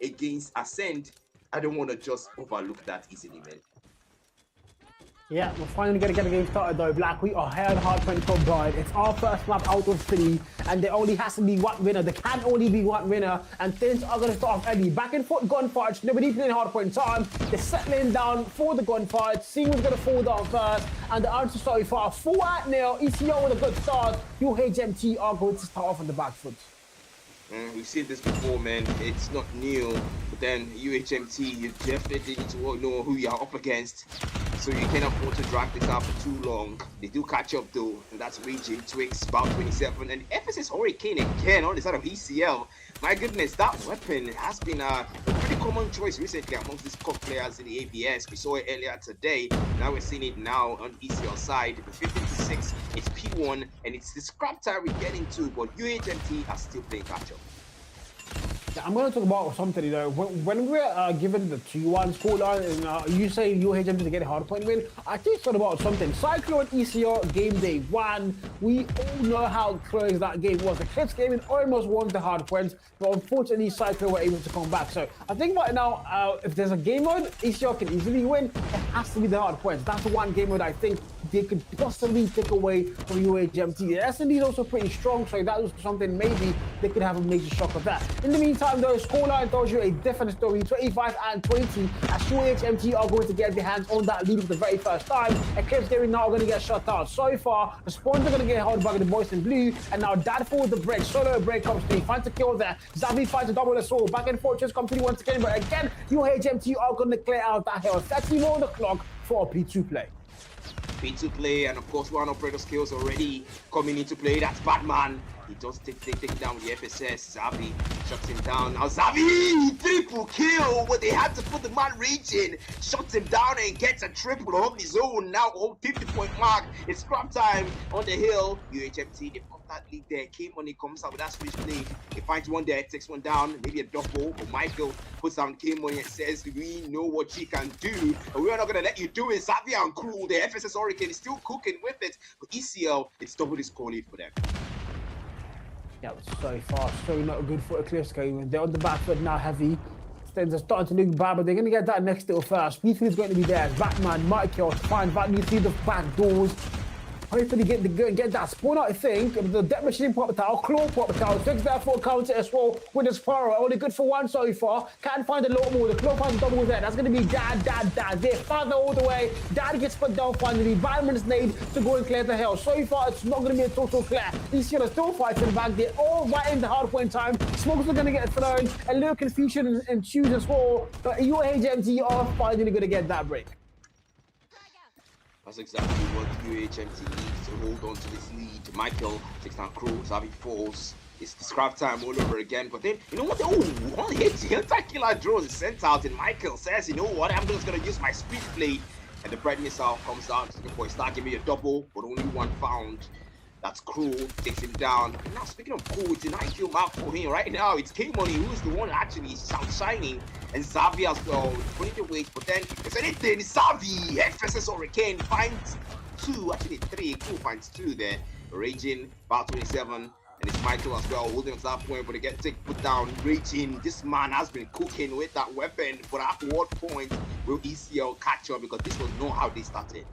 against Ascend, I don't want to just overlook that easily, man. Yeah, we're finally going to get the game started though, Black. We are here on Hardpoint Combine. It's our first map out of 3, and there only has to be one winner. There can only be one winner, and things are going to start off early. Back and forth gunfights, nobody playing Hardpoint time. They're settling down for the gunfight, seeing who's going to fall down first, and the answer so far, 4-0, ECO with a good start. UAHMT are going to start off on the back foot. We've seen this before, man. It's not new. But then UAHMT, you definitely need to know who you're up against. So you can't afford to drag this out for too long. They do catch up though, and that's Region, Twix, about 27, and FSS Hurricane again on the side of ECL. My goodness, that weapon has been a pretty common choice recently amongst these top players in the ABS. We saw it earlier today. Now we're seeing it now on ECL side. The 15-6, it's P1, and it's the scrap time we're getting to, but UAHMT are still playing catch up. I'm going to talk about something, you know, when we're given the 2-1 scoreline, and you say you hate them to get a hard point win, I think it's about something. Cyclone ECR game day 1, we all know how close that game was. The Eclipse game almost won the hard points, but unfortunately Cyclone were able to come back. So I think right now, if there's a game mode ECR can easily win, it has to be the hard points. That's the one game mode I think they could possibly take away from UAHMT. The S&D is also pretty strong, so that was something maybe they could have a major shock of that. In the meantime, though, scoreline tells you a different story, 25-20, as UAHMT are going to get their hands on that lead for the very first time. Eclipse Gaming now are going to get shut down. So far, the Spawns are going to get held by the boys in blue, and now Dad for the break. Solo break comes to, he finds a kill there. Zavi finds a double assault. Back and forth just comes to once again, but again, UAHMT are going to clear out that hill. 30 more on the clock for a P2 play. P2 play, and of course one operator skills already coming into play. That's Batman. He does take down the FSS. Zavi shuts him down. Now Zavi, triple kill, but they had to put the man Region, shuts him down and gets a triple on his own. Now on 50-point mark. It's scrap time on the hill. UAHMT, they've got that lead there. K-Money comes out with that switch play. He finds one there, takes one down, maybe a double, but Michael puts down K-Money and says, we know what she can do, and we're not gonna let you do it. Zavi and crew, the FSS Hurricane is still cooking with it, but ECL, it's double the score lead for them. Yeah, so far, so not good for Eclipse game. They're on the back foot now, heavy. Things are starting to look bad, but they're going to get that next little first. P3 is going to be there. Batman, Michael, find value through the back doors. Hopefully get that spawn out, I think. The Death Machine pop out, Claw pop out. Fix that for a counter as well with his power. Only good for one so far. Can't find a lot more. The Claw finds double there. That's going to be Dad. There, father all the way. Dad gets put down finally. Vitamins need to go and clear the hill. So far, it's not going to be a total clear. These are still fighting back. They're all right in the hard point time. Smokes are going to get thrown. A little confusion ensues as well. But UAHMT are finally going to get that break. That's exactly what UAHMT needs to hold on to this lead. Michael takes down Crow, Zavi falls. It's the scrap time all over again. But then, you know what? Oh, one hit, killer drone is sent out, and Michael says, you know what? I'm just going to use my speed plate. And the bread missile comes down to the boy. Start giving me a double, but only one found. That's Cruel, takes him down. And now, speaking of Cruel, it's a 9-kill mark for him. Right now, it's K-Money who's the one actually outshining. And Zavi as well, putting the weight. But then, if there's anything, Zavi, FSS Hurricane finds 2, actually 3. Cruel finds 2 there. Raging, about 27. And it's Michael as well, holding on to that point, but they get put down. Raging, this man has been cooking with that weapon. But at what point will ECL catch up? Because this was not how they started.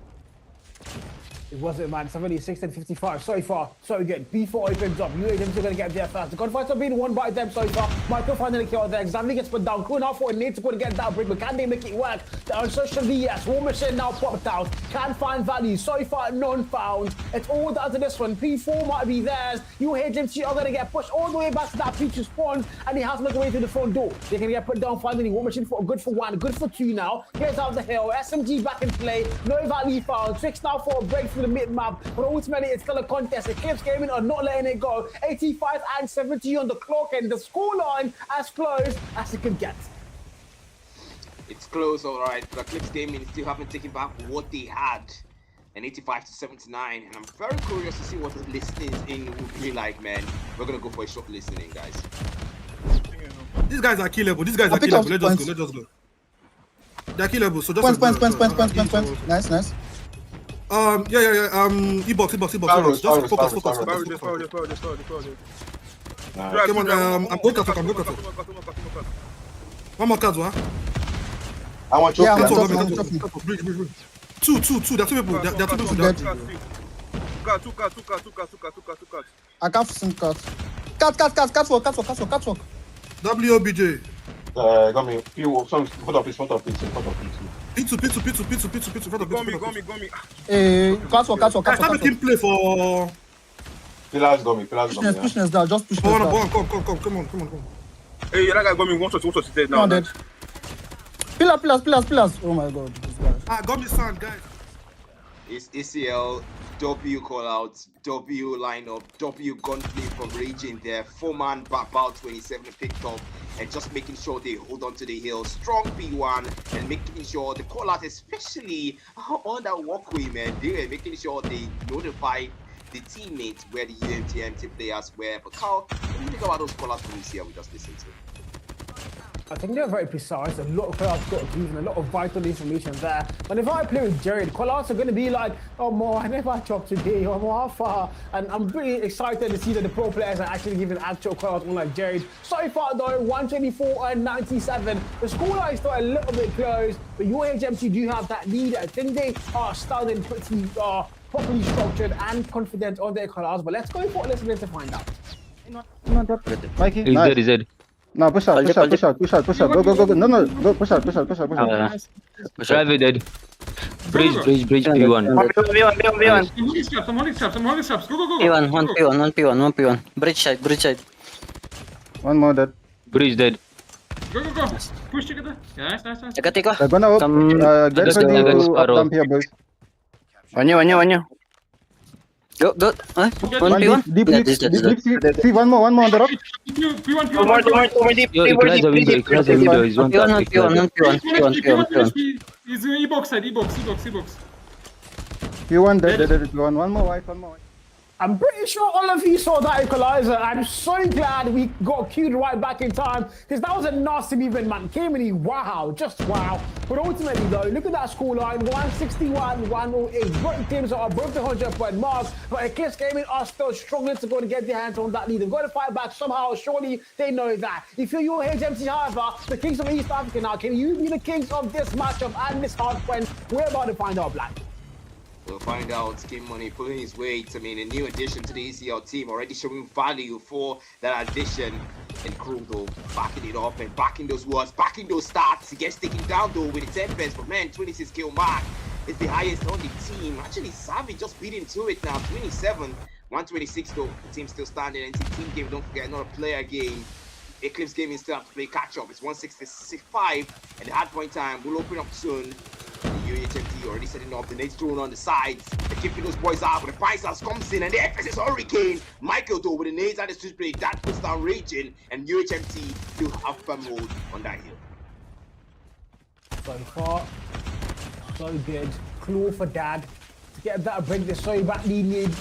It wasn't, man. 76 and 55 so far. So good. B4 opens up. UAHMT are going to get there first. The gunfights are being won by them so far. Michael finally killed there. Xavier gets put down. Cool now for a need to go and get that break, but can they make it work? The unsearched VS. War Machine now popped out. Can't find value. So far, none found. It's all down to this one. P4 might be theirs. UAHMT are going to get pushed all the way back to that P2 spawn, and he has to make a way through the front door. They can get put down finally. War Machine for good for 1, good for 2 now. Here's out the hill. SMG back in play. No value found. Twix now for a break through the mid-map, but ultimately it's still a contest. Eclipse Gaming are not letting it go. 85 and 70 on the clock, and the scoreline as close as it can get. It's close, all right. But Eclipse Gaming still haven't taken back what they had. And 85 to 79, and I'm very curious to see what the listings in will be like, man. We're gonna go for a short listening, guys. These guys are killable. These guys are killable. Let's just go. They're killable. So just points. Nice. Yeah. E-box. Just focus. Power. Come on, I'm going to One more card, what? I want Yeah, choke. I'm Cancel, choking, cancel, I'm cancel. Bridge. Two. There are two people. There are two people. Dead. Two cards. I can't sing cards. Cards work. WOBJ. Got me. You, some, front of it. P2. Front of Go me. Cards work. Guys, start making play for... Pillars got me. Pushness down, just push Come down. on. Come on. Hey, that guy got me one shot, he's dead now. Dead. Pillars. Oh my god, this guy. Got me sand, guys. It's ECL, W call out, W lineup, W gunplay from Raging there. 4-man back about 27 picked up and just making sure they hold on to the hill. Strong P1 and making sure the call out, especially on that walkway, man. They were making sure they notify the teammates where the UAHMT players were. But Carl, what do you think about those call outs from ECL we just listened to? I think they're very precise. A lot of callouts got given, a lot of vital information there. But if I play with Jared, callouts are going to be like, oh, more, I never chopped today, or more, how far? And I'm pretty excited to see that the pro players are actually giving actual callouts on like Jared. So far, though, 124 and 97. The scoreline is still a little bit close, but UAHMT do have that lead. I think they are starting pretty properly structured and confident on their callouts. But let's go for listening to find out. Mikey, He's nice. dead. No, push out. Go. No, push out. Drive it dead. Bridge, P1. I'm holding straps. Go. P1. Bridge side. One more dead. Bridge dead. Go. Push together. Nice. Teka. They're gonna Some- get Just ready against to up Sparrow. dump here, boys. On you. Go. One P1. Deep. See, one more on the rock. P1. Yo, Ikra's a window. He's one tap. P1. He's in E-box side. E-box. P1 dead. One more white. I'm pretty sure all of you saw that equalizer. I'm so glad we got queued right back in time because that was a nasty movement, man. Came in, wow, just wow. But ultimately, though, look at that scoreline 161, 108. Both teams are above the 100-point mark, but Eclipse Gaming are still struggling to go and get their hands on that lead. They've got to fight back somehow. Surely they know that. If you're UAHMT, however, the Kings of East Africa now, can you be the Kings of this matchup and this hard point? We're about to find out, Black. We'll find out. Game Money pulling his weight. I mean, a new addition to the ECL team, already showing value for that addition. And Krudo backing it up and backing those words, backing those stats. He gets taken down though with the 10 pence, but man, 26 kill mark is the highest on the team. Actually, Savvy just beat into it now. 27, 126 though. The team still standing. And team game, don't forget, another player game. Eclipse Gaming still have to play catch up. It's 165, and the hard point time will open up soon. The UAHMT already setting up the next drone on the sides. They're keeping those boys out, but the Price House comes in, and the FS is Hurricane. Michael though with the nades and the switch play that puts down Raging, and UAHMT still have fun mode on that hill. So far, so good. Claw for Dad to get that break. They're so badly needed.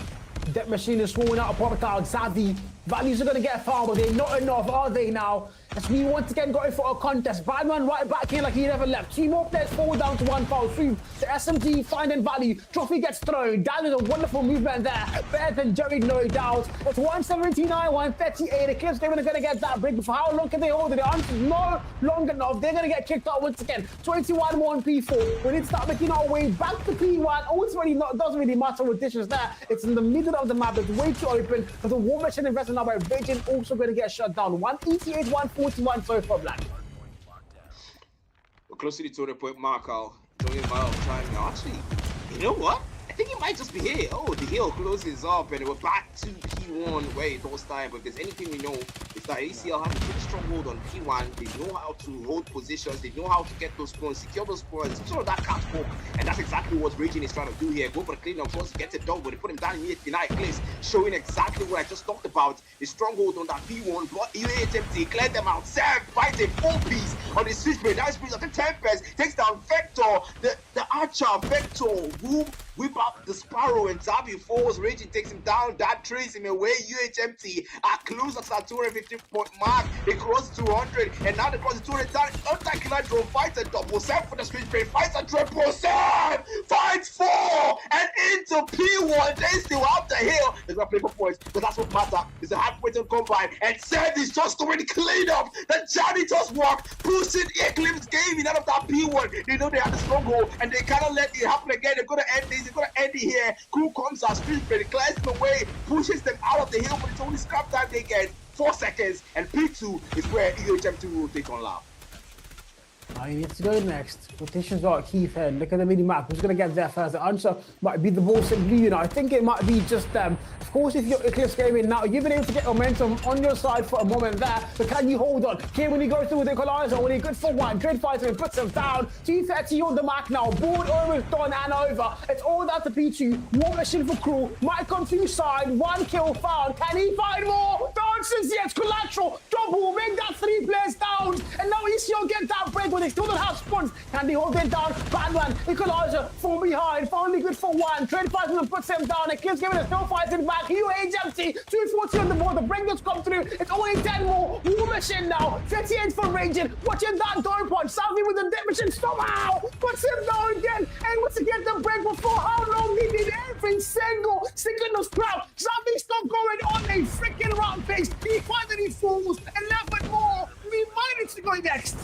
That machine is swarming out a proper card. Savvy. Values are going to get fouled, but they're not enough, are they now? As we once again going for a contest. Badman right back here like he never left. 2 more players fall down to 1 foul. Through the SMG finding value. Trophy gets thrown. That is a wonderful movement there. Better than Jerry, no doubt. It's 179, 138. Eclipse Gaming are going to get that break. For how long can they hold it? The answer is no long enough. They're going to get kicked out once again. 21 1 P4. We need to start making our way back to P1. Ultimately, doesn't really matter what dishes there. It's in the middle of the map. It's way too open. But the War Machine investment now by Raging also going to get shut down. 188, 141 so far, Black. We're close to the 200-point mark, Al. It's only a matter of time now. Actually, you know what? I think it might just be here. Oh, the hill closes up and we're back to P1 where it all started. But if there's anything we know, it's that ACL has a pretty strong hold on P1. They know how to hold positions. They know how to get those points, secure those points, especially on that catwalk. And that's exactly what Raging is trying to do here. Go for the clean up, once he gets it done, but they put him down immediately. Deny place, showing exactly what I just talked about. The stronghold on that P1, but UAHMT cleared them out. Sam finds a 4-piece on the switchblade. That switch of the Tempest takes down Vector, the Archer, Vector, who whip up the Sparrow, and Zabi falls. Raging takes him down. That traces him away. UAHMT are close to that 250-point mark. They cross 200, and now they cross the 200. Anti-killer drone fights a double set for the switchblade. Fights a triple set. Fights 4 and into P1. They still out the hill. They're gonna play for points, but that's what matters. It's a hard point to combine, and Seth is just doing cleanup. The janitor's work, pushing Eclipse gaming out of that P1. They know they have a stronghold, and they cannot let it happen again. They're gonna end this. They're gonna end it here. Crew comes out, street play, clears them away, pushes them out of the hill, but it's only scrap time they get. 4 seconds, and P2 is where UAHMT will take on lap. I need to go next. Rotations are key here. Look at the mini map. Who's going to get there first? The answer might be the ball simply, you know. I think it might be just them. Of course, if you're Eclipse gaming now, you've been able to get momentum on your side for a moment there. But can you hold on? Here, when you go through with the equalizer, when you're good for one, great fighter and puts him down. 230 on the mark now. Board almost done and over. It's all down to P2. War mission for crew. Might come to side. 1 kill found. Can he find more? Dances, yes, collateral. Double, make that 3 players down. And now ECL get that break when they still don't have spawns. Can they hold it down? Batman, equalizer, from behind, finally good for one. Trade Fighter puts him down. Eclipse giving a still fighting back. UAHMT, 240 on the board. The bringers come through. It's only 10 more. War machine now. 38 for Raging. Watching that door punch. Savvy with the dead machine somehow. Puts him down again. And once again, the break before how long he did every single scrap. Savvy still going on a freaking rampage. He finally falls. 11 more. We might need to go next.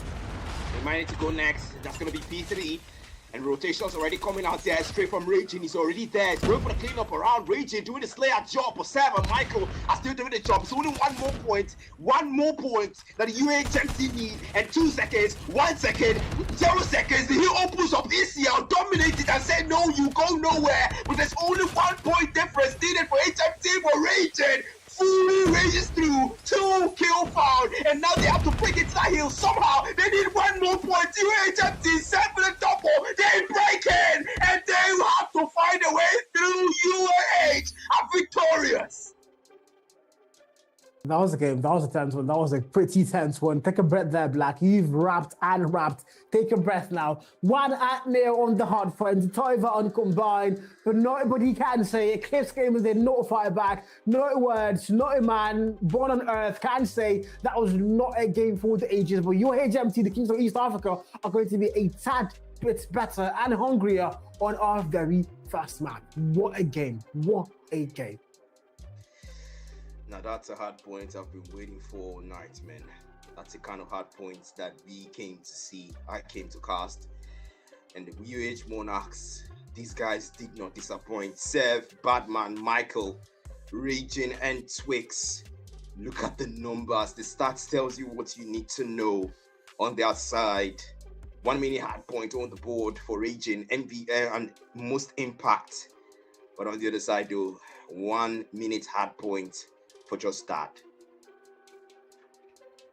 They might need to go next. That's going to be P3. And rotation's already coming out there straight from Raging. He's already there. He's going for the cleanup around Raging, doing the Slayer job for 7. Michael are still doing the job. It's only one more point that the UAHMT need. And 2 seconds, 1 second, 0 seconds. The hill opens up ECL, dominated and said, no, you go nowhere. But there's only 1 point difference needed for HMT for Raging. Fully rages through, 2 kill found, and now they have to break it to that hill somehow. They need 1 more point. UAHMT set for the double. They break in, and they have to find a way through. UAH are victorious. That was a game. That was a tense one. That was a pretty tense one. Take a breath there, Black. You've rapped and rapped. Take a breath now. 1 at nail on the hard front. Toiva on combined. But nobody can say Eclipse gamers did not fight back. No words, not a man born on earth can say that was not a game for the ages. But UAHMT, the Kings of East Africa, are going to be a tad bit better and hungrier on our very first map. What a game. What a game. Now that's a hard point I've been waiting for all night, man. That's the kind of hard points that we came to see. I came to cast. And the UH Monarchs, these guys did not disappoint. Sev, Batman, Michael, Raging, and Twix. Look at the numbers. The stats tells you what you need to know on their side. 1 mini hard point on the board for Raging, and most impact. But on the other side, though, 1 minute hard point for just that.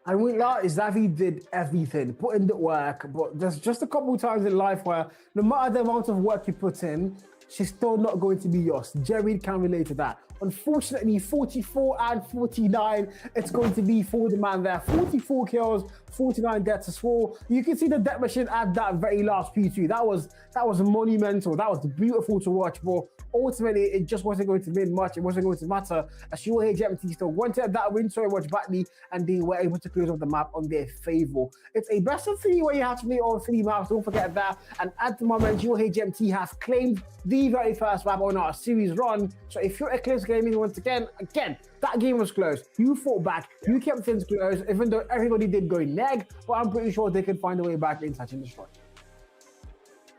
And with that, Zavi did everything, put in the work, but there's just a couple of times in life where no matter the amount of work you put in, she's still not going to be yours. Jerry can relate to that. Unfortunately, 44 and 49, it's going to be for the man there. 44 kills, 49 deaths as well. You can see the death machine at that very last P2. That was monumental. That was beautiful to watch, but ultimately, it just wasn't going to mean much. It wasn't going to matter as UAHMT still wanted that win so much badly, and they were able to close off the map on their favor. It's a best of 3 where you have to play all 3 maps. Don't forget that. And at the moment, UAHMT has claimed the very first map on our series run. So if you're Eclipse gaming once again, that game was close. You fought back. You kept things close, even though everybody did go neg. But I'm pretty sure they can find a way back in Touch and Destroy.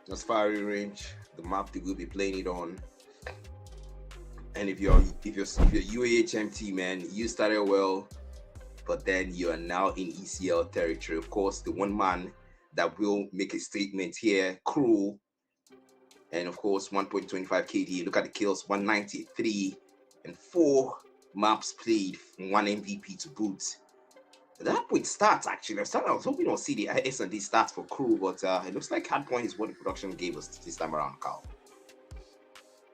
That's firing range, the map they will be playing it on. And if you're UAHMT, man, you started well, but then you are now in ECL territory. Of course, the one man that will make a statement here, Cruel, and of course 1.25 KD. Look at the kills, 193 and 4 maps played, 1 MVP to boot. That with stats actually. I was hoping to see the S&D stats for Crew, but it looks like hardpoint is what the production gave us this time around, Carl.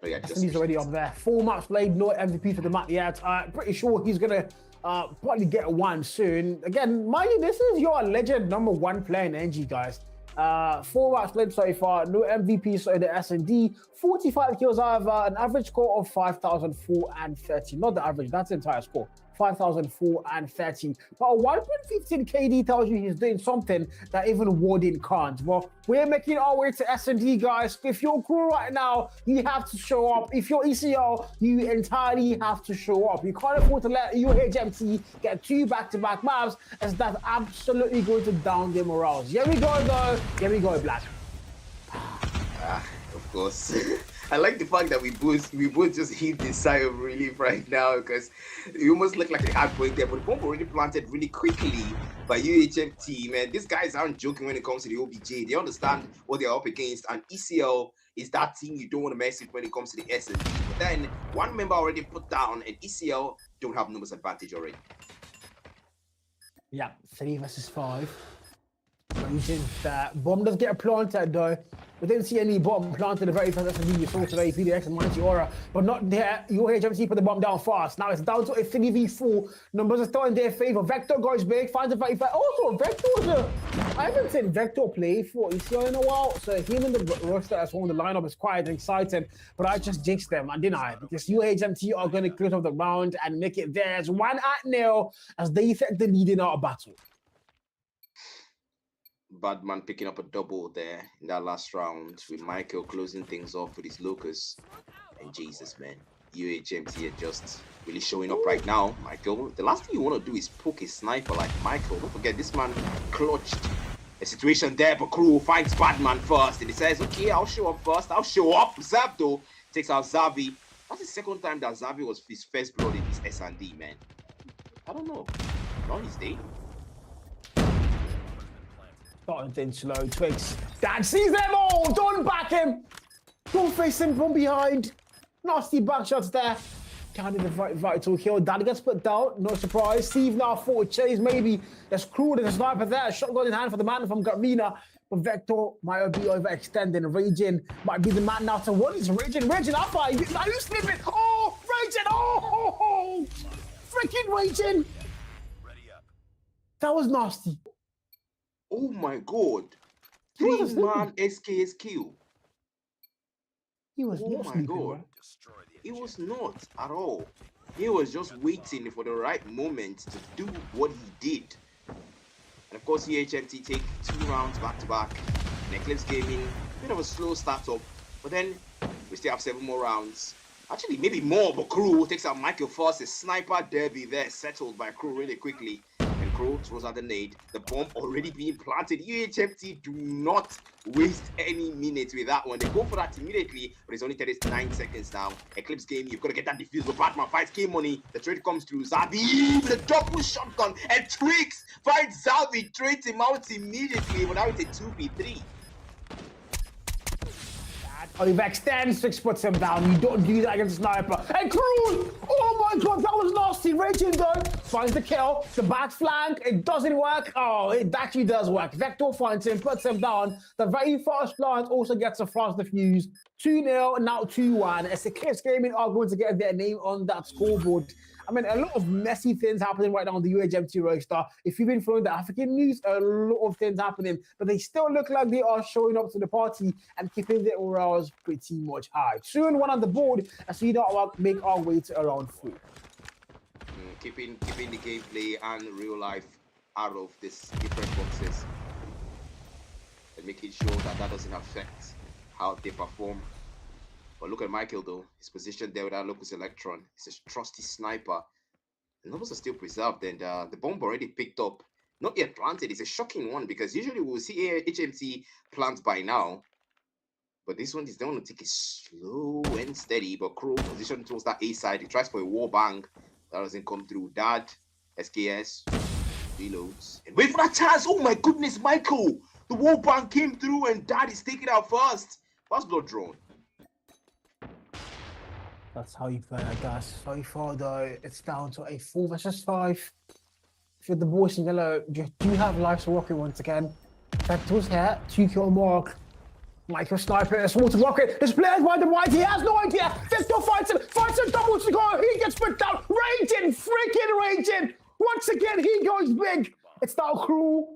But yeah, he's already up there. 4 maps played, no MVP for the map yet. Pretty sure he's gonna probably get one soon. Again, mind you, this is your alleged #1 player in NG, guys. 4 maps played so far, no MVP so in the S&D. 45 kills, however, an average score of 5,430. Not the average, that's the entire score. 5,430. But 1.15 KD tells you he's doing something that even Warden can't. Well, we're making our way to S&D, guys. If you're crew right now, you have to show up. If you're ECL, you entirely have to show up. You can't afford to let UAHMT get 2 back-to-back maps, as that's absolutely going to down their morals. Here we go, though. Here we go, Black. Of course. I like the fact that we both just hit the sigh of relief right now, because it almost looked like a hard point there, but the bomb already planted really quickly by UAHMT. Man, these guys aren't joking when it comes to the OBJ. They understand what they're up against, and ECL is that team you don't want to mess with when it comes to the S&D. But then one member already put down, and ECL don't have numbers advantage already. Yeah, 3 versus 5. Using that bomb does get planted though. We didn't see any bomb planted the very first SMD you saw today, PDX and Mighty Aura, but not there. UAHMT put the bomb down fast. Now it's down to a 3v4. Numbers are still in their favor. Vector goes big, finds a 35. Also, Vector I haven't seen Vector play for ECL in a while, so him and the roster as one in the lineup is quite exciting, but I just jinxed them, and didn't I? Because UAHMT are going to close off the round and make it theirs 1-0 as they take the lead in our battle. Badman picking up a double there in that last round, with Michael closing things off with his locus. And Jesus, man, UAHMT are just really showing up right now. Michael, the last thing you want to do is poke a sniper like Michael. Don't forget, this man clutched a situation there, but Crew finds Badman first, and he says, okay, I'll show up first. I'll show up. Zabdo takes out Zavi. That's the second time that Zavi was his first blood in his S&D, man. I don't know. On his day. Starting thin slow, Twigs. Dad sees them all! Don't back him! Don't face him from behind. Nasty back shots there. Can't even vital kill. Dad gets put down, no surprise. Steve now forward chase, maybe. There's Crew, there's a sniper there. A shotgun in hand for the man from Garina. But Vector might be overextending. Raging might be the man now to what is Raging? Raging, I find you. Now you slipping. Oh, Raging! Oh! Freaking Raging! That was nasty. Oh my God. 3-man SKS kill. He was oh my God. He was not at all. He was just waiting for the right moment to do what he did. And of course, UAHMT take 2 rounds back to back. Eclipse Gaming, bit of a slow startup, but then we still have 7 more rounds. Actually, maybe more, but Crew takes out Michael first. A sniper derby there settled by Crew really quickly. And Crew throws out the nade. The bomb already being planted. UAHMT do not waste any minutes with that one. They go for that immediately, but it's only 39 seconds now. Eclipse Game, you've got to get that defused. But Batman fights K-Money. The trade comes through. Zavi with a double shotgun. And Twigs finds Zavi, trades him out immediately. But now it's a 2v3. Oliver extends, 6 puts him down. You don't do that against a sniper. And Cruz! Oh my God, that was nasty. Raging though finds the kill. The back flank, it doesn't work. Oh, it actually does work. Vector finds him, puts him down. The very first plant also gets a fast defuse. 2-0, now 2-1. As the Eclipse Gaming are going to get their name on that scoreboard. I mean, a lot of messy things happening right now on the UAHMT roster. If you've been following the African news, a lot of things happening, but they still look like they are showing up to the party and keeping their morals pretty much high. 2-1 on the board as we don't make our way to around 4. Keeping the gameplay and real life out of these different boxes and making sure that that doesn't affect how they perform. But look at Michael though, his position there with that Locus Electron. He's a trusty sniper. The numbers are still preserved, and the bomb already picked up. Not yet planted. It's a shocking one because usually we'll see HMT plant by now. But this one is going to take it slow and steady. But Crow position towards that A side. He tries for a wall bang. That doesn't come through. Dad, SKS, reloads. And wait for that chance. Oh my goodness, Michael. The wall bang came through and Dad is taking out first. First blood drawn. That's how you play, I guess. So far, though, it's down to a 4 versus 5. If you're the boys in yellow, you do have Life's Rocket once again. Vector's here, 2-kill mark. Michael Sniper, a small rocket. This player's by the right, he has no idea. Vector fights him, double to go. He gets put down. Raging, freaking Raging. Once again, he goes big. It's now Crew,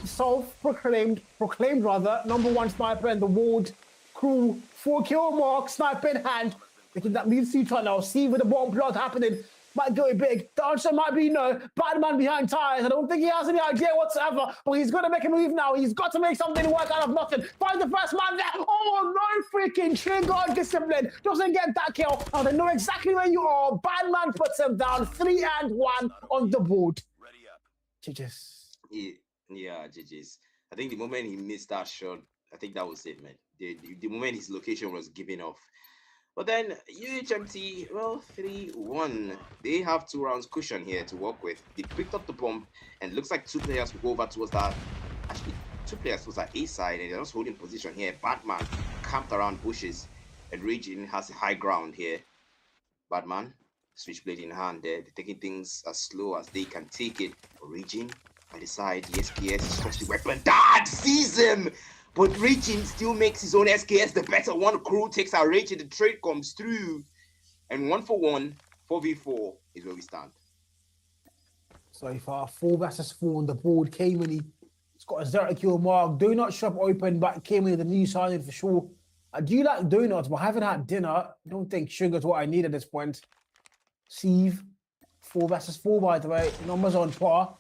self-proclaimed, rather, #1 sniper in the world. Crew, 4-kill mark, sniper in hand. Because that means C now. See with the bomb plot happening. might go big. The answer might be no. Batman behind tires. I don't think he has any idea whatsoever, but he's going to make a move now. He's got to make something work out of nothing. Finds the first man there. Oh, no freaking trigger discipline. Doesn't get that kill. Now they know exactly where you are. Batman puts him down. 3 and 1 on the board. GG's. Yeah, GG's. I think the moment he missed that shot, I think that was it, man. The moment his location was giving off. But then UAHMT, well, 3-1. They have 2 rounds cushion here to work with. They picked up the bomb, and it looks like 2 players will go over towards that. Actually, 2 players towards that A side, and they're just holding position here. Batman camped around bushes, and Raging has a high ground here. Batman, switchblade in hand there. They're taking things as slow as they can take it. Raging by the side, the SKS stretched the weapon. Dad sees him! But Raging still makes his own SKS the better one. Crew takes our Raging, the trade comes through. And 1-for-1, 4v4 is where we stand. So far, 4 versus 4 on the board. Kamini, it's got a 0 kill mark. Donut shop open, but Kamini, the new signing for sure. I do like donuts, but I haven't had dinner. I don't think sugar's what I need at this point. Steve, 4 versus 4, by the way. Numbers on par.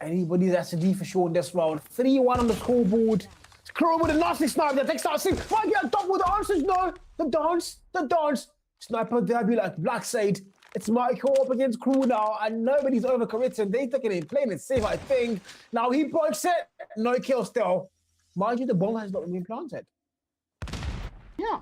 Anybody's SD for sure in this round. 3-1 on the scoreboard. Crow with a nasty sniper that takes out 6. Why get done with the answers? No, the dance. Sniper debut like Black Side. It's Michael up against Crew now, and nobody's overcommitted. They taking it playing it safe, I think. Now he breaks it. No kill still. Mind you, the bomb has not been planted. Yeah,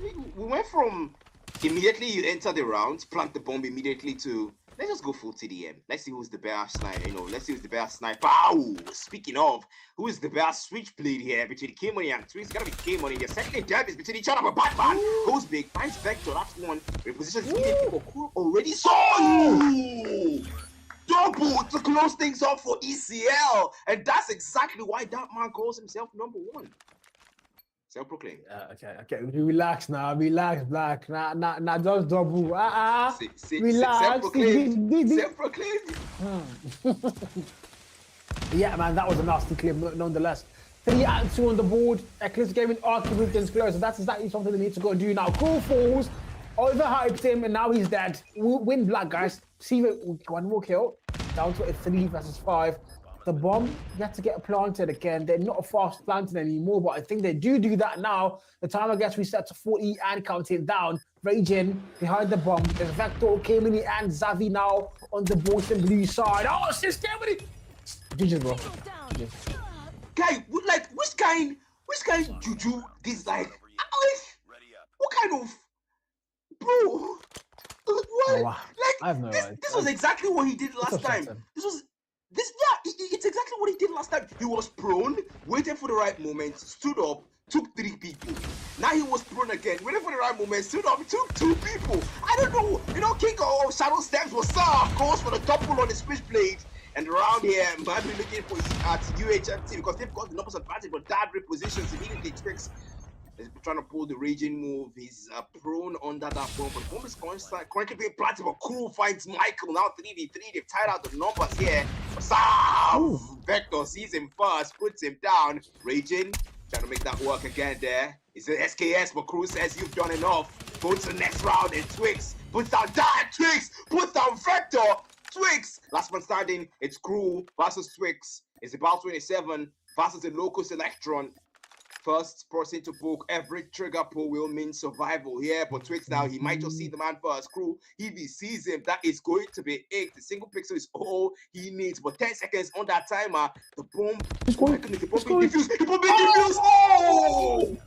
we went from immediately you enter the round, plant the bomb immediately to let's just go full TDM. Let's see who's the best sniper. Let's see who's the best sniper. Ow! Speaking of, who is the best switchblade here between K-Money and Twix? It's gotta be K-Money. They're settling derbys between each other, but Batman goes big, finds Vector. That's one. Repositions immediately for Cool already. So double to close things off for ECL, and that's exactly why that man calls himself #1. Self-proclaimed. Okay. Relax now. Relax, Black. Nah, just double. Relax. Self-proclaimed. Yeah, man, that was a nasty clip, nonetheless. 3 and 2 on the board. Eclipse Gaming arguments close. So that's exactly something they need to go and do now. Cool falls, overhyped him, and now he's dead. We'll win Black, guys. See one more kill. Down to a 3 versus 5. The bomb, you have to get planted again. They're not a fast planting anymore, but I think they do that now. The timer gets reset to 40 and counting down. Raging behind the bomb. There's Vector, Kamini, and Zavi now on the bottom blue side. Oh, it's Kamini! GG, bro. Guy, like, which kind juju this like? What kind of bro? What? Oh, wow. Like, I have no idea. This was exactly what he did last time. It's exactly what he did last time. He was prone, waited for the right moment, stood up, took 3 people. Now he was prone again, waited for the right moment, stood up, took 2 people. I don't know. King of Shadow Steps was of course, for the double on the switchblade. And around here, might be looking for at UAHMT because they've got the numbers advantage, but that repositions immediately. Twix is trying to pull the Raging move. He's prone under that bomb, but the bomb is currently being planted, but Crew finds Michael now 3v3. They've tied out the numbers here. Vector sees him first, puts him down. Raging trying to make that work again there. It's an SKS, but Crew says you've done enough. Go to the next round, and Twix puts down Twix, puts down Vector. Twix, last man standing. It's Crew versus Twix. It's about 27 versus the Locus Electron. First person to poke every trigger pull will mean survival here, but Twix now, he might just see the man first. Crew, if he sees him, that is going to be it. The single pixel is all he needs, but 10 seconds on that timer. The bomb, the bomb being defused. Oh!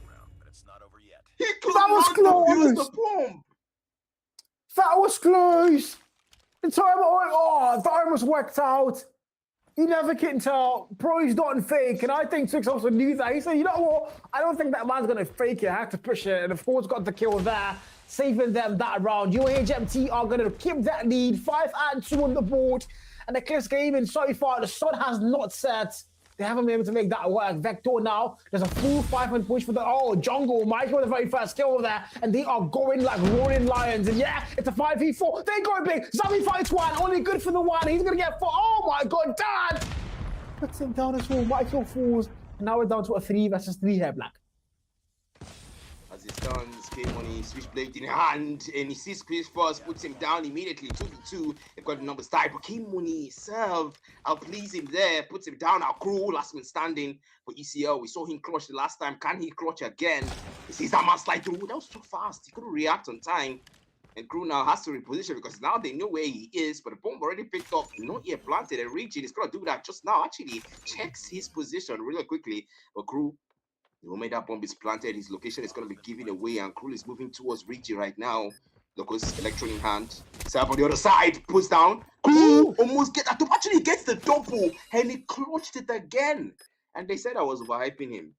He could not defuse the bomb. That was close. The time was worked out. You never can tell. Pro is not fake, and I think Twix also knew that. He said, you know what? I don't think that man's going to fake it. I have to push it, and of course got the kill there, saving them that round. UAHMT are going to keep that lead, 5 and 2 on the board, and the Eclipse Gaming so far, the sun has not set. They haven't been able to make that work. Vector now, there's a full 5-man push for the, Jungle, Michael, the very first kill there, and they are going like roaring lions, and yeah, it's a 5v4. They go big. Zavi fights one, only good for the one. He's gonna get 4. Oh my God, Dad! Puts him down as well. Michael falls. Now we're down to a 3 versus 3 here, Black. As he stands, K-Money, switchblade in hand, and he sees Chris first, puts him down immediately, 2v2. They've got the numbers tied, but K-Money serve, outplays him there, puts him down. Our crew, last man standing for ECL. We saw him clutch the last time. Can he clutch again? He sees that man slide through. That was too fast. He couldn't react on time. And crew now has to reposition because now they know where he is, but the bomb already picked up, not yet planted, and Regin is going to do that just now. Actually, checks his position really quickly, but crew, the moment that bomb is planted, his location is going to be given away, and crew is moving towards Reggie right now. Locos electron in hand. Serve on the other side, puts down. Crew almost get that. Actually gets the double, and he clutched it again. And they said I was overhyping him.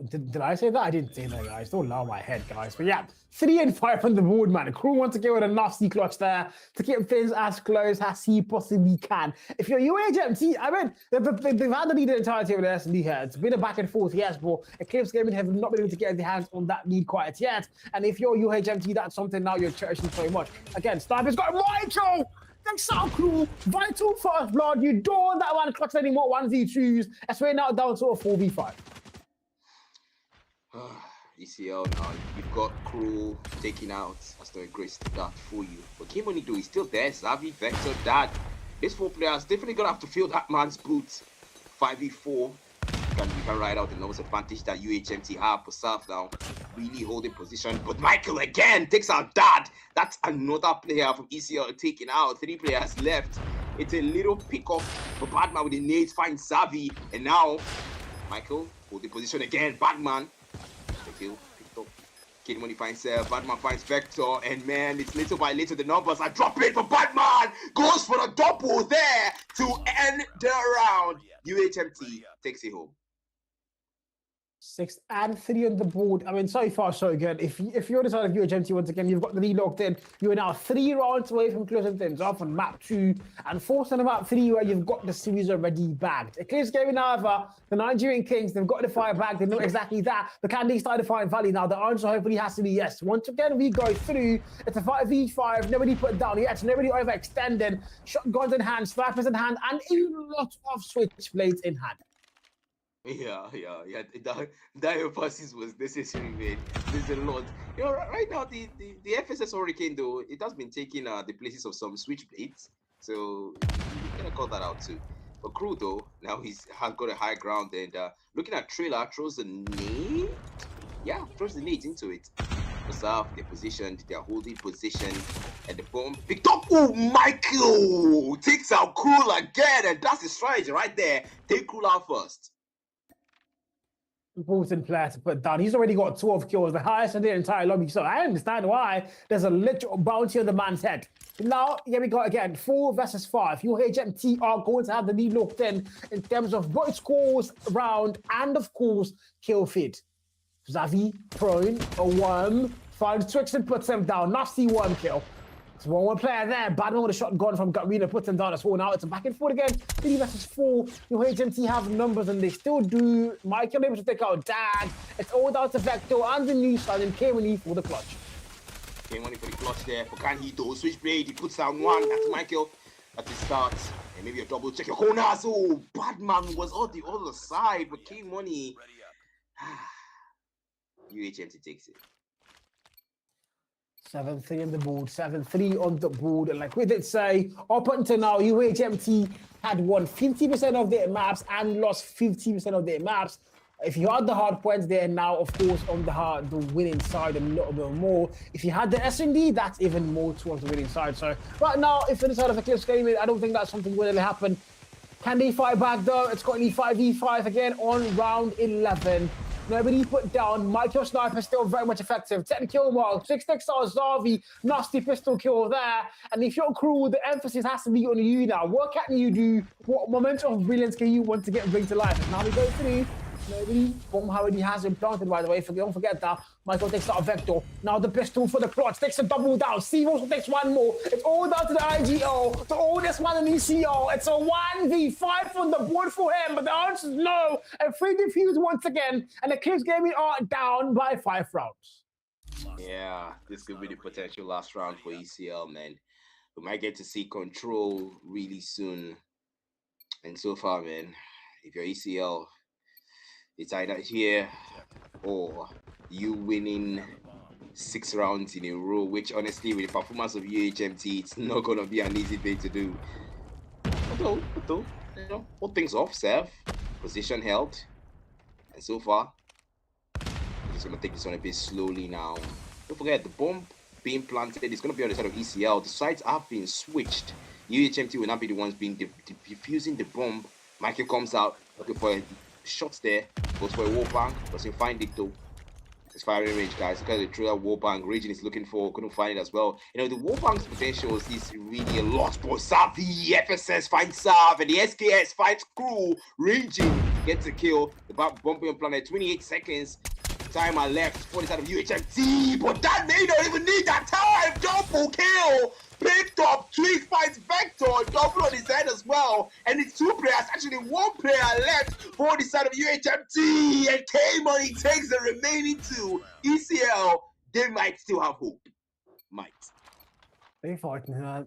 Did I say that? I didn't say that, guys. Don't allow my head, guys. But yeah, 3 and 5 on the board, man. Crew wants to get with a nasty clutch there to keep things as close as he possibly can. If you're UAHMT, I mean, they've had the lead the entirety of the SD here. It's been a back and forth, yes, but Eclipse Gaming have not been able to get their hands on that lead quite yet. And if you're UAHMT, that's something now you're cherishing so much. Again, Sniper's got Michael! Thanks, so cool. Vital first blood. You don't want that one clutch anymore. 1v2s. That's right now down to a 4v5. ECL now, you've got Crew taking out. That's not a great start for you. But Kimonido is still there. Xavi, Vector, Dad. These 4 players definitely gonna have to fill that man's boots. 5v4. We can ride out the numbers advantage that UAHMT have for South now. Really holding position. But Michael again takes out Dad. That's another player from ECL taking out. 3 players left. It's a little pick-off. But Batman with the nades finds Xavi. And now, Michael holding position again. Batman. The kill picked up. Kid Money finds Batman finds Vector. And man, it's little by little the numbers are dropping for Batman. Goes for the double there to end the round. UAHMT takes it home. 6 and 3 on the board. I mean, so far so good. If you're the side of UAHMT once again, you've got the lead locked in. You are now 3 rounds away from closing things off on map 2 and 4th on map 3 where you've got the series already bagged. Eclipse Gaming, however, the Nigerian Kings, they've got the fire bag. They know exactly that. But can they start to find value now? The answer hopefully has to be yes. Once again, we go through. It's a 5v5. Nobody put down yet. Nobody overextended. Shotguns in hand, snipers in hand, and a lot of switchblades in hand. Yeah. That emphasis was necessary, man. There's a lot. You know, right now the FSS Hurricane though, it has been taking the places of some switchblades, so you can call that out too. But Crew though, now has got a high ground, and looking at Trailer, throws the nade. Yeah, throws the nades into it. South, they're positioned, they're holding position, and the bomb picked up. Oh, Michael takes out Crew again, and that's the strategy right there. Take Crew out first. Important player to put down. He's already got 12 kills, the highest in the entire lobby. So I understand why there's a literal bounty on the man's head. Now, here we go again. 4 versus 5. UAHMT are going to have the lead locked in terms of both scores, round, and of course, kill feed. Xavi, prone, a worm, finds Twix and puts him down. Nasty 1 kill. It's 1-1 player there. Batman with a shotgun from Gatrina puts him down as well. Now it's a back and forth again. 3 versus 4. UAHMT have numbers and they still do. Michael able to take out Dad. It's all down to Vector and the new side and K-Money for the clutch. K-Money for the clutch there. But can he do? Switchblade, he puts down 1. That's Michael at the start. And maybe a double check your corners. Oh, Batman was on the other side. But K-Money. UAHMT takes it. 7-3 on the board, 7-3 on the board. And like we did say, up until now, UAHMT had won 50% of their maps and lost 50% of their maps. If you had the hard points, they're now, of course, on the winning side a little bit more. If you had the S&D, that's even more towards the winning side. So right now, if you're the side of Eclipse Gaming, I don't think that's something will really happen. Can they fight back though? It's currently 5v5 again on round 11. Nobody put down. Michael Sniper still very much effective. 10 kill mark. 6 textiles. Xavi. Nasty pistol kill there. And if you're Crew, the emphasis has to be on you now. What can you do? What momentum of brilliance can you want to bring to life? And now we go through. Nobody. Bomb already has been planted, by the way. Don't forget that. Michael takes out a Vector. Now the pistol for the clutch. Takes a double down. Steve also takes 1 more. It's all down to the IGO. The oldest one in ECO. It's a 1v5 on the board for him. But the answer is no. And 3 defuse once again. And the Eclipse Gaming are down by 5 rounds. Yeah, this could be the potential last round for ECL, man. We might get to see control really soon. And so far, man, if you're ECL, it's either here or you winning 6 rounds in a row, which honestly, with the performance of UAHMT, it's not gonna be an easy thing to do. Although, you know, all things off, serve, position held, and so far, I'm just gonna take this one a bit slowly now. Don't forget the bomb being planted is gonna be on the side of ECL. The sides have been switched. UAHMT will not be the ones being defusing the bomb. Michael comes out looking for shots there, goes for a wall bang, doesn't find it though. It's firing range, guys. Look at the trailer wall bang. Raging is looking for, couldn't find it as well. You know, the wall bang's potentials is really a lot, but Savi, FSS finds Sav, and the SKS finds Crew. Raging gets a kill. The bumping on planet, 28 seconds. Time are left for the side of UHMT, but that may not even need that time. Double kill. Picked up, Twig finds Vector, double on his head as well. And it's 2 players, actually 1 player left for the side of UHMT. And K-Money takes the remaining 2. ECL, they might still have hope. Might. They're fighting her.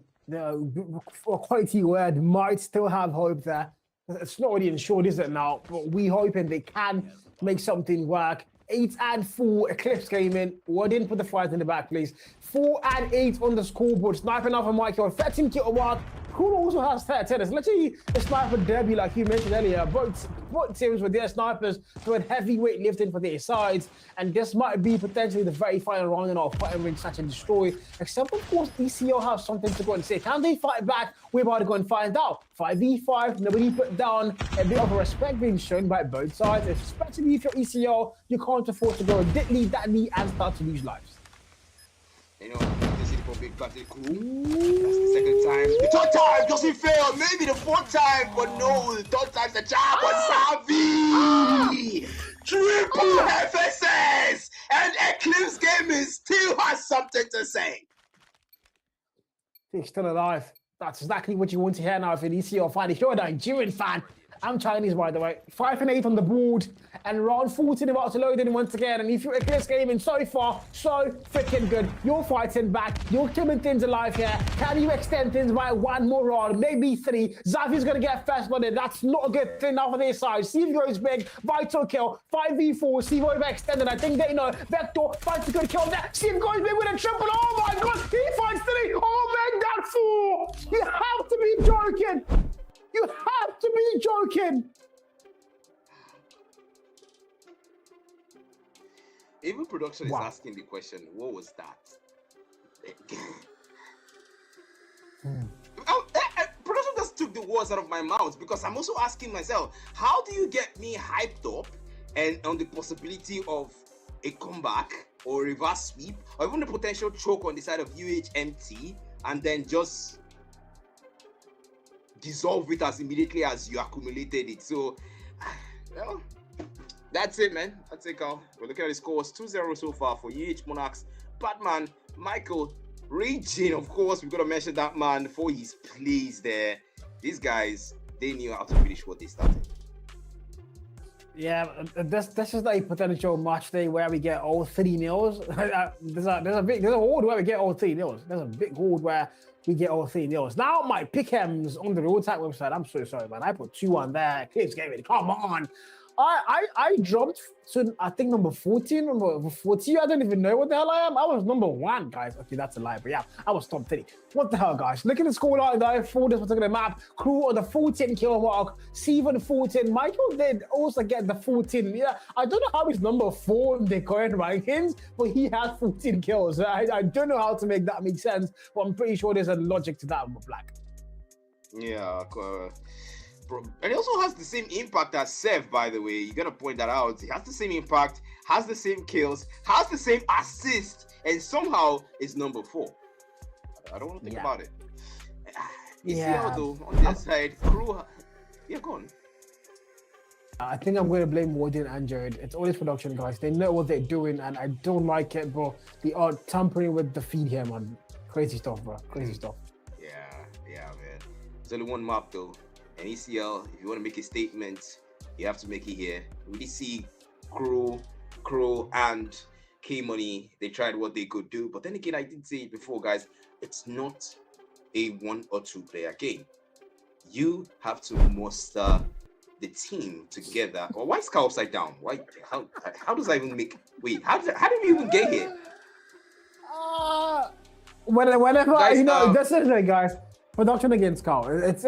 Quality word, might still have hope there. It's not really ensured, is it now? But we hoping they can make something work. 8 and 4, Eclipse came in. Well, didn't put the fight in the back, please. 4 and 8 on the scoreboard. Sniping off of Michael. 13 kill mark. Cool also has 13. It's literally a sniper derby, like you mentioned earlier. Both teams with their snipers doing heavyweight lifting for their sides. And this might be potentially the very final round in our fighting ring Catch and Destroy. Except, of course, ECL have something to go and say. Can they fight back? We're about to go and find out. 5v5, nobody put down. A bit of a respect being shown by both sides. Especially if you're ECL, you can't afford to go diddly daddly and start to lose lives. You know, this is for big battle crew. That's the second time. The 3rd time doesn't fail. Maybe the 4th time, but no, the 3rd time's the charm. But Savi! Triple FSS! And Eclipse Gaming still has something to say. He's still alive. That's exactly what you want to hear now if you're an ECL fan. If you're a Nigerian fan, I'm Chinese, by the way. 5 and 8 on the board, and round 14 about to load in once again. And if you're Eclipse Gaming so far, so freaking good. You're fighting back. You're killing things alive here. Can you extend things by 1 more round, maybe 3? Xavi's gonna get first blooded. That's not a good thing now for their side. Steve goes big, vital kill, 5v4. Steve overextended. I think they know. Vector finds a good kill there. Steve goes big with a triple. Oh my god, he finds 3. Oh man, that's 4. You have to be joking. You have to be joking! Even production is asking the question, what was that? Production just took the words out of my mouth because I'm also asking myself, how do you get me hyped up and on the possibility of a comeback or reverse sweep or even the potential choke on the side of UHMT and then just dissolve it as immediately as you accumulated it? So, well, that's it, man. That's it, Carl. We're looking at the scores 2-0 so far for UH Monarchs. Batman, Michael, Raging, of course, we've got to mention that man for his plays there. These guys, they knew how to finish what they started. Yeah, this is like a potential match day where we get all 3 nils. There's a horde where we get all 3 nils. There's a big horde where we get all 3 nils. Now my pick'ems on the Road Tag website. I'm so sorry, man. I put 2 on there. Clips gave it. Come on. I dropped to I think number 14, number 40. I don't even know what the hell I am. I was number 1, guys. Okay, that's a lie, but yeah, I was top 3. What the hell, guys? Look at the scoreline though for this particular map. Crew on the 14 kill mark. Steven 14. Michael did also get the 14. Yeah, I don't know how he's number 4 in the current rankings, but he has 14 kills. I don't know how to make that make sense, but I'm pretty sure there's a logic to that with Black. Yeah, and he also has the same impact as Seth, by the way. You gotta point that out. He has the same impact, has the same kills, has the same assist, and somehow is number 4. I don't want to think about it. Yeah. Though, on the other side, Crew. Yeah, go on. I think I'm going to blame Warden and Jared. It's all his production, guys. They know what they're doing, and I don't like it, bro. They are tampering with the feed here, man. Crazy stuff, bro. Crazy stuff. Yeah, man. There's only one map, though. And ECL, if you want to make a statement, you have to make it here. We see Crow, and K-Money. They tried what they could do. But then again, I did say it before, guys. It's not a 1 or 2 player game. You have to muster the team together. Or why is Cal upside down? Why? How does that even make? Wait, how did we even get here? Whenever Guys, this is it, guys. Production against Carl. It's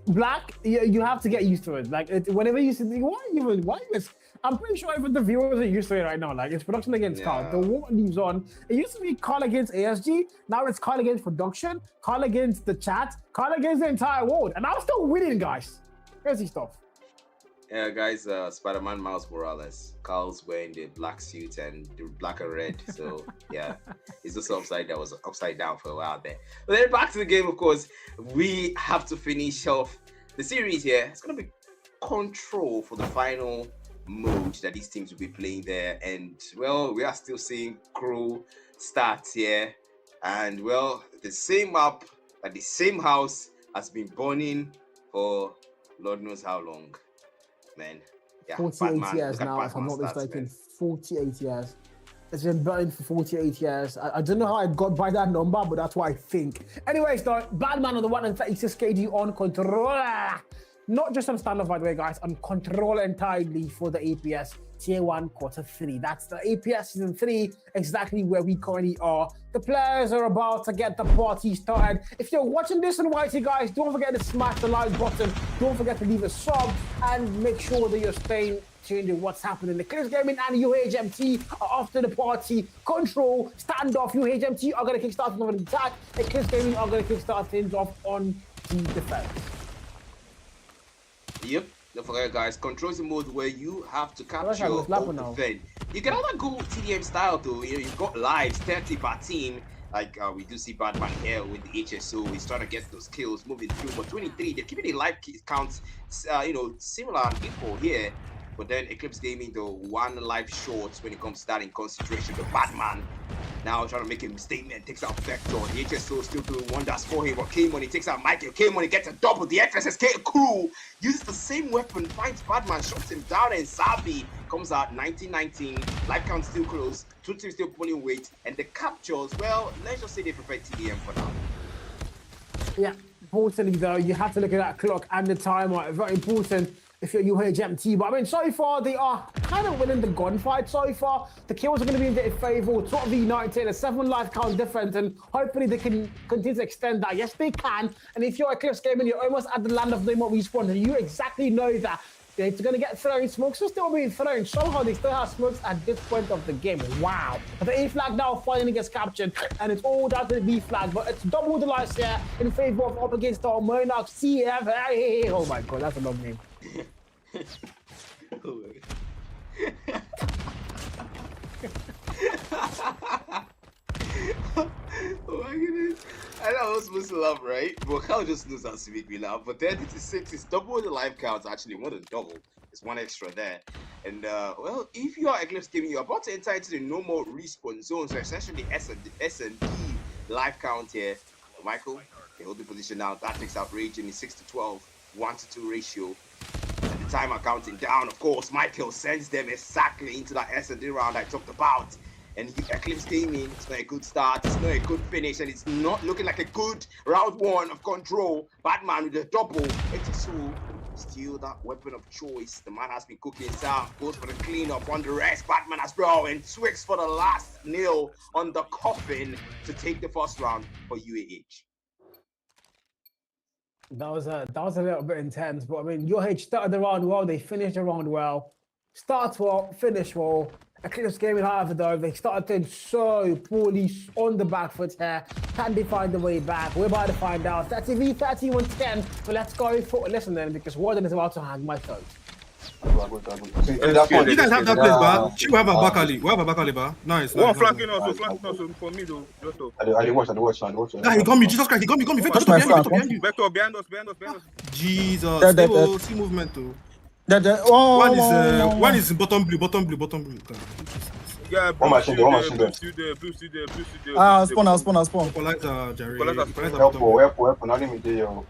black. You have to get used to it. Like whenever you see, why is? I'm pretty sure even the viewers are used to it right now. Like it's production against Carl. The war leaves on. It used to be Carl against ASG. Now it's Carl against production. Carl against the chat. Carl against the entire world. And I'm still winning, guys. Crazy stuff. Yeah, guys, Spider-Man Miles Morales. Carl's wearing the black suit and the black and red. So, yeah, it's just upside down for a while there. But then back to the game, of course, we have to finish off the series here. It's going to be control for the final mode that these teams will be playing there. And, well, we are still seeing crew starts here. And, well, the same map, like the same house has been burning for Lord knows how long. Man, yeah, 48 years now, if I'm not mistaken. 48 years. It's been burning for 48 years. I don't know how I got by that number, but that's what I think. Anyways, though, Batman on the 136 KD on controller. Not just on standard, by the way, guys. On controller entirely for the APS Tier 1 Quarter 3. That's the APS Season 3, exactly where we currently are. The players are about to get the party started. If you're watching this on YT, guys, don't forget to smash the like button. Don't forget to leave a sub and make sure that you're staying tuned to what's happening. The Eclipse Gaming and UAHMT are after the party. Control, standoff. UAHMT are going to kickstart things off on the attack. Eclipse Gaming are going to kickstart things off on the defense. Yep. Don't forget, guys, control is a mode where you have to capture or defend. You can either go TDM style, though. You've got lives, 30 per team. Like we do see Batman here with the HSO. He's trying to get those kills moving through. But 23, they're keeping the life counts, similar and equal here. But then Eclipse Gaming, though, one life short when it comes to that in concentration. The Batman now trying to make a statement, takes out Vector. The HSO still doing wonders for him. But K-Money takes out Michael. K-Money gets a double. The FSSK crew uses the same weapon, finds Batman, shuts him down, and Zabi comes out 1919. Life count still close. Two teams still pulling weight. And the captures, well, let's just say they prefer TDM for now. Yeah, importantly, though, you have to look at that clock and the timer. Very important if you're UAHMT. But I mean, so far, they are kind of winning the gunfight so far. The kills are going to be in their favor. 12 v 19, a 7 life count difference, and hopefully they can continue to extend that. Yes, they can. And if you're Eclipse Gaming, you're almost at the land of the respawn, and you exactly know that. They're going to get thrown. Smokes are still being thrown. Somehow they still have smokes at this point of the game. Wow. But the A flag now finally gets captured, and it's all down to the B flag. But it's double the lives here in favor of up against our Monarch CF. Oh my god, that's a long name. Oh my goodness. I know I was supposed to laugh, right? But Cal just knows how to make me laugh. But 30 to 6 is double the life counts, actually, more than double. It's one extra there. And well, if you are Eclipse Gaming, you're about to enter into the no more respawn zone. So essentially S and D life count here. Michael, they hold the position now. That takes out Rage in the 6 to 12, 1 to 2 ratio. And the timer counting down, of course. Michael sends them exactly into that S&D round I talked about. And Eclipse Gaming, it's not a good start, it's not a good finish, and it's not looking like a good round one of control. Batman with a double. HSO, still that weapon of choice. The man has been cooking some, goes for the cleanup on the rest. Batman as well, and swings for the last nail on the coffin to take the first round for UAH. That was a little bit intense, but I mean, UAH started the round well, they finished the round well. Start well, finish well. Eclipse Gaming, however, though, they started so poorly on the back foot here. Can they find the way back? We're about to find out. 30 v 30, 110. But let's go for listen then, because Warden is about to hang my throat. You guys have that place, bar. We have a Bakali. We have a Bakali, bar. Nice. One flanking also for me, though. I watch. He got me. Jesus Christ, he got me. Vector behind you. Vector behind us. Jesus. Stable, see movement, too. One is bottom blue. Yeah, one machine there. Blue there. Spawn. Equalizer, Jerry. Help. Now let me do you.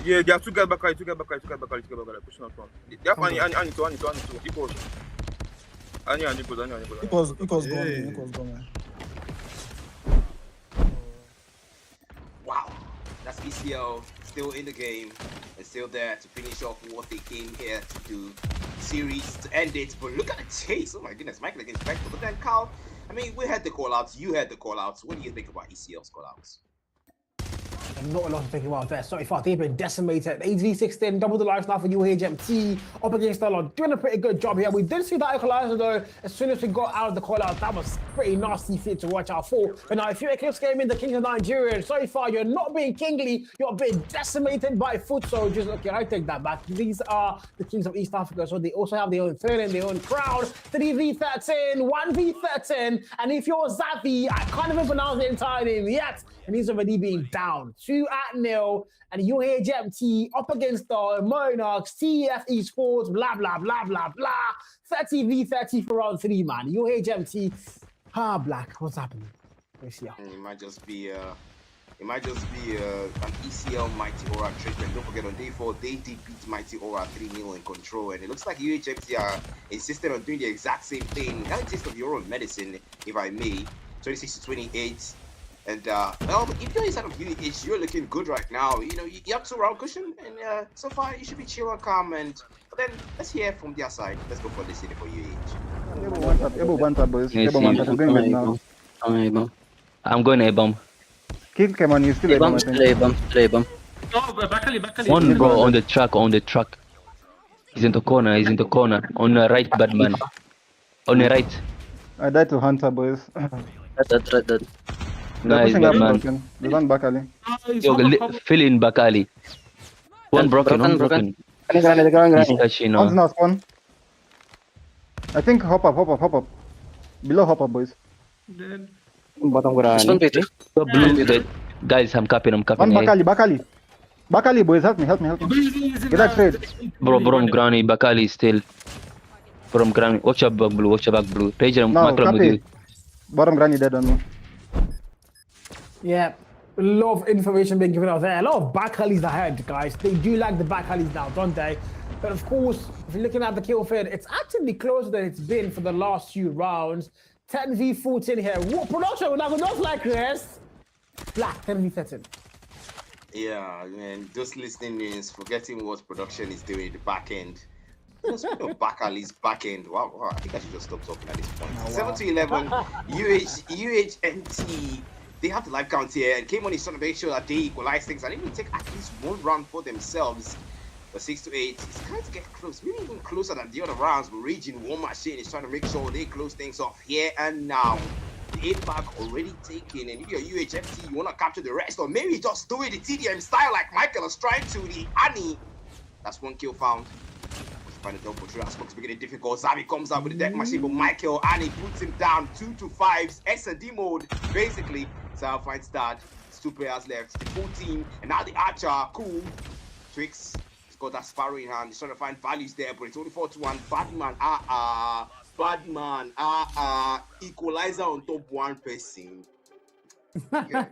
Yeah, there are two guys back. Pushing on front. They have Annie to equals. Annie equals. Equals gone. Wow, that's ECL still in the game. It's still there to finish off what they came here to do. Series to end it, but look at the chase. Oh my goodness, Michael against Vector. But then Carl, I mean, we had the call outs, you had the call outs. What do you think about ECL's call outs? Not a lot to think about there. Sorry, far they've been decimated. 8v16, double the lives now for UAHMT up against Stella. Doing a pretty good job here. We did see that equalizer though. As soon as we got out of the call out, that was pretty nasty fit to watch out for. But now, if you're Eclipse game in the Kings of Nigeria, sorry far, you're not being kingly. You're being decimated by foot soldiers. Okay, I take that back. These are the Kings of East Africa, so they also have their own turn and their own crowd. 3v13, 1v13, and if you're Zavi, I can't even pronounce the entire name yet, and he's already being down. 2-0, and UAHMT up against the Monarchs, TF Esports, blah, blah, blah, blah, blah. 30v30 for round 3, man. UAHMT, Black, what's happening? Let's see. It might just be an ECL Mighty Aura trick. And don't forget, on day 4, they did beat Mighty Aura 3-0 in control. And it looks like UAHMT are insisting on doing the exact same thing. Kind of taste of your own medicine, if I may. 26-28. And well, if you're inside of UAH, you're looking good right now. You know, you have 2 round cushion, and so far you should be chill and calm. And but then let's hear from their side. Let's go for this city for UAH. Ebo one tap, boys. Ebo one tap. I'm going right now. I'm going A-bomb. Kick him on. You still A-bomb, Ebo, I think. still A-bomb. Oh, Bakali. One bro on the truck. He's in the corner. On the right, Batman. On the right. I died to Hunter, boys. That. Nice, Batman. There's one back alley. Yo, fill in Bakali. One broken. Granny. He's touching One's now. now spawn. I think hop up. Below hop up, boys. Dead. Spawn Peter. Go blue. Dead. Guys, I'm capping. One A. Bakali, boys, help me. Get that trade. Bro, Granny, Bakali still. From Granny. Watch your back blue. Pager, No, Macron with copy. you. Bottom granny dead on me. Yeah, a lot of information being given out there. A lot of back alleys ahead, guys. They do like the back alleys now, don't they? But of course, if you're looking at the kill feed, it's actually closer than it's been for the last few rounds. 10v14 here. What production would have not like this? Black, 10v13. Yeah, man, just listening is forgetting what production is doing at the back end. Speaking of back alleys, back end. Wow, I think I should just stop talking at this point. 7-11, UAHMT. They have the life count here, and came on is trying to make sure that they equalize things and even take at least 1 round for themselves. But 6-8, it's trying to get close, maybe even closer than the other rounds. But Region War Machine is trying to make sure they close things off here and now. The 8 pack already taken, and if you're UHMT, you want to capture the rest, or maybe just do it the TDM style like Michael is trying to. The Annie, that's 1 kill found. Find a double through Xbox, making it difficult. Zavi comes out with the deck machine, but Michael Annie puts him down 2-5. XD mode, basically. So finds that. 2 players left, the full team, and now the Archer, cool. Twix, he's got that Sparrow in hand. He's trying to find values there, but it's only 4-1. Badman, equalizer on top 1 person. Yeah.